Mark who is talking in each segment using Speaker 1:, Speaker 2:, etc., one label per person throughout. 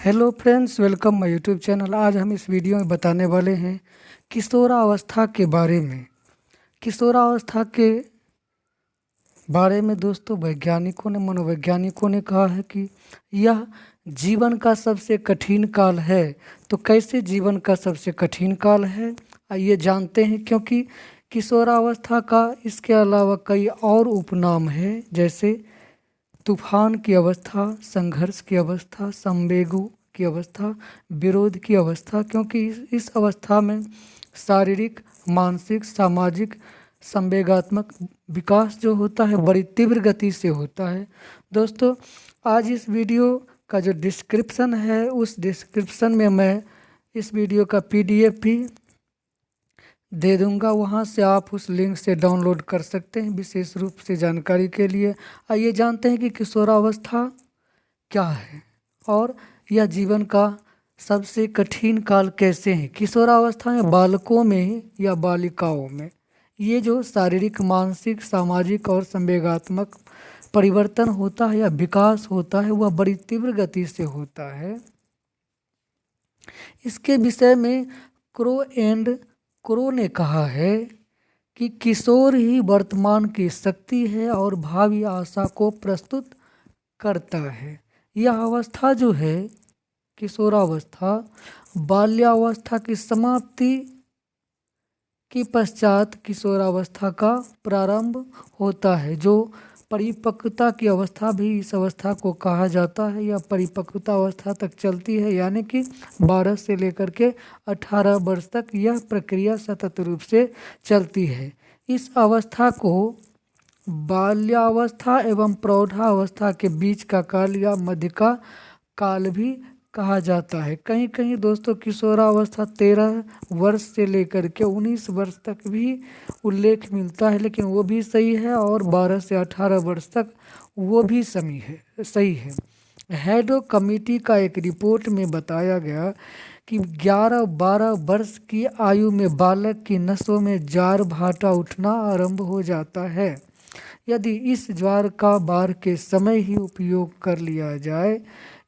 Speaker 1: Hello friends, welcome my YouTube channel. आज हम इस वीडियो में बताने वाले हैं किशोरावस्था के बारे में। किशोरावस्था के बारे में दोस्तों मनोवैज्ञानिकों ने कहा है कि यह जीवन का सबसे कठिन काल है। तो कैसे जीवन का सबसे कठिन काल है, आइए जानते हैं। क्योंकि किशोरावस्था का इसके अलावा कई और उपनाम हैं, जैसे तूफान की अवस्था, संघर्ष की अवस्था, संवेगों की अवस्था, विरोध की अवस्था। क्योंकि इस अवस्था में शारीरिक, मानसिक, सामाजिक, संवेगात्मक विकास जो होता है बड़ी तीव्र गति से होता है। दोस्तों, आज इस वीडियो का जो डिस्क्रिप्शन है, उस डिस्क्रिप्शन में मैं इस वीडियो का PDF भी दे दूंगा, वहां से आप उस लिंक से डाउनलोड कर सकते हैं विशेष रूप से जानकारी के लिए। आइए जानते हैं कि किशोरावस्था क्या है और यह जीवन का सबसे कठिन काल कैसे है। किशोरावस्था में बालकों में या बालिकाओं में ये जो शारीरिक, मानसिक, सामाजिक और संवेगात्मक परिवर्तन होता है या विकास होता है, वह बड़ी तीव्र गति से होता है। इसके विषय में क्रो ने कहा है कि किशोर ही वर्तमान की शक्ति है और भावी आशा को प्रस्तुत करता है। यह अवस्था जो है किशोरावस्था, बाल्यावस्था की समाप्ति के पश्चात किशोरावस्था का प्रारंभ होता है। जो परिपक्वता की अवस्था भी इस अवस्था को कहा जाता है। यह परिपक्वता अवस्था तक चलती है, यानी कि 12 से लेकर के 18 वर्ष तक यह प्रक्रिया सतत रूप से चलती है। इस अवस्था को बाल्यावस्था एवं प्रौढ़ावस्था के बीच का काल या मध्य का काल भी कहा जाता है। कहीं कहीं दोस्तों किशोरावस्था 13 वर्ष से लेकर के 19 वर्ष तक भी उल्लेख मिलता है, लेकिन वो भी सही है, और 12 से 18 वर्ष तक वो भी सही है। हैडो कमेटी का एक रिपोर्ट में बताया गया कि 11-12 वर्ष की आयु में बालक की नसों में ज्वार भाटा उठना आरंभ हो जाता है। यदि इस ज्वार का बार के समय ही उपयोग कर लिया जाए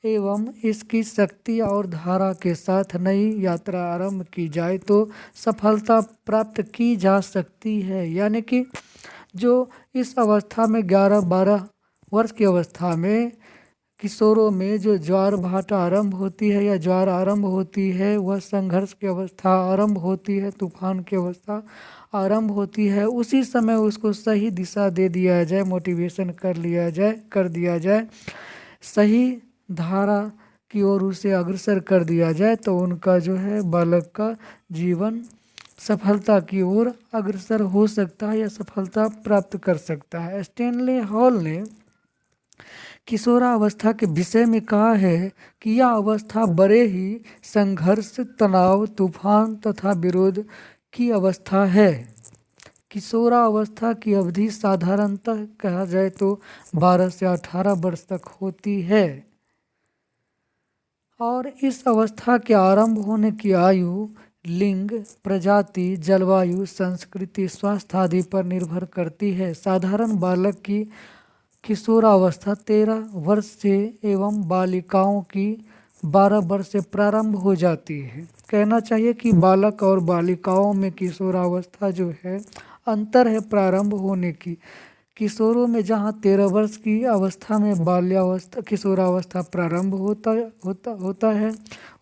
Speaker 1: एवं इसकी शक्ति और धारा के साथ नई यात्रा आरंभ की जाए तो सफलता प्राप्त की जा सकती है। यानी कि जो इस अवस्था में 11-12 वर्ष की अवस्था में किशोरों में जो ज्वार भाटा आरंभ होती है या ज्वार आरंभ होती है, वह संघर्ष की अवस्था आरंभ होती है, तूफान की अवस्था आरंभ होती है। उसी समय उसको सही दिशा दे दिया जाए, मोटिवेशन कर दिया जाए, सही धारा की ओर उसे अग्रसर कर दिया जाए, तो उनका जो है बालक का जीवन सफलता की ओर अग्रसर हो सकता है या सफलता प्राप्त कर सकता है। स्टैनले हॉल ने किशोरावस्था के विषय में कहा है कि यह अवस्था बड़े ही संघर्ष, तनाव, तूफान तथा विरोध की अवस्था है। किशोरावस्था की अवधि साधारणतः कहा जाए तो 12 से 18 वर्ष तक होती है, और इस अवस्था के आरंभ होने की आयु लिंग, प्रजाति, जलवायु, संस्कृति, स्वास्थ्य आदि पर निर्भर करती है। साधारण बालक की किशोरावस्था 13 वर्ष से एवं बालिकाओं की 12 वर्ष से प्रारंभ हो जाती है। कहना चाहिए कि बालक और बालिकाओं में किशोरावस्था जो है अंतर है प्रारंभ होने की। किशोरों में जहाँ 13 वर्ष की अवस्था में किशोरावस्था प्रारंभ होता है,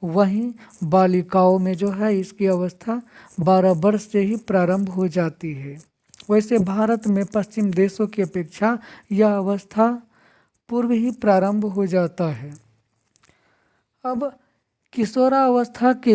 Speaker 1: वहीं बालिकाओं में जो है इसकी अवस्था 12 वर्ष से ही प्रारंभ हो जाती है। वैसे भारत में पश्चिम देशों की अपेक्षा यह अवस्था पूर्व ही प्रारंभ हो जाता है। अब किशोरावस्था के